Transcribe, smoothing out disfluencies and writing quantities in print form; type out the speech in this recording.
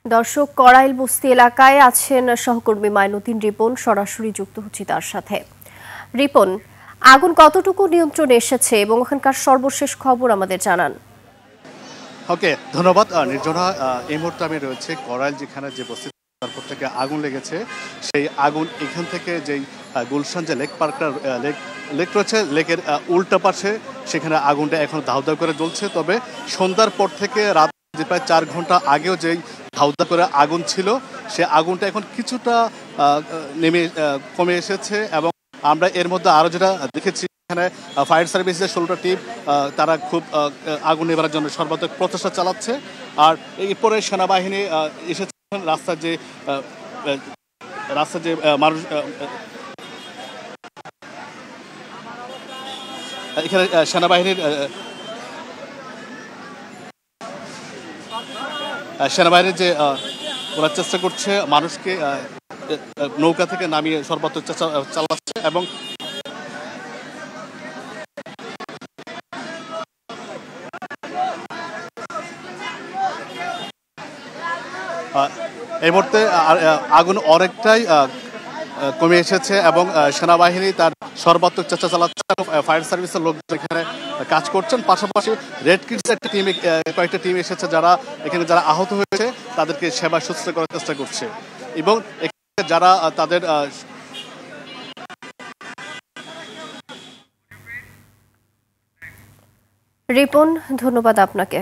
দর্শক, করাইল বস্তি এলাকায় আছেন সহকর্মী মাইনুদ্দিন রিপন। সরাসরি যুক্ত হচ্ছি তার সাথে। রিপন, আগুন কতটুকু নিয়ন্ত্রণে এসেছে এবং ওখানকার সর্বশেষ খবর আমাদের জানান। ওকে, ধন্যবাদ নির্জনা। এই মুহূর্তে আমি রয়েছে করাইল, যেখানে যে বস্তি তারপর থেকে আগুন লেগেছে। সেই আগুন এখান থেকে যেই গুলশান যে লেক পার্কটা লেক রয়েছে, লেকের উল্টা পাশে সেখানে আগুনটা এখন দাউ দাউ করে জ্বলছে। তবে সন্ধ্যার পর থেকে রাত প্রায় 4 ঘন্টা আগেও যেই দাউ দাউ করে আগুন ছিল, সে আগুনটা এখন কিছুটা কমে এসেছে। এবং আমরা এর মধ্যে আরো যেটা দেখেছি, এখানে ফায়ার সার্ভিসের 16টা টিম তারা খুব আগুন নেভানোর জন্য সর্বাত্মক প্রচেষ্টা চালাচ্ছে। আর এরপরে সেনাবাহিনী এসেছে। রাস্তার যে মানুষ এখানে সেনাবাহিনীর যে ওরা চেষ্টা করছে মানুষকে নৌকা থেকে নামিয়ে সর্বাত্মক চেষ্টা চালাচ্ছে। এবং এই মুহূর্তে আগুন অনেকটাই কমে এসেছে এবং সেনাবাহিনী তার সর্বাত্মক চেষ্টা চালাচ্ছে। ফায়ার সার্ভিসের লোক এখানে কাজ করছেন। পাশাপাশি রেড কিডস একটা কয়েকটা টিম এসেছে, যারা এখানে যারা আহত হয়েছে তাদেরকে সেবা শুশ্রূষা করার চেষ্টা করছে। এবং এখানে যারা তাদের রিপন, ধন্যবাদ আপনাকে।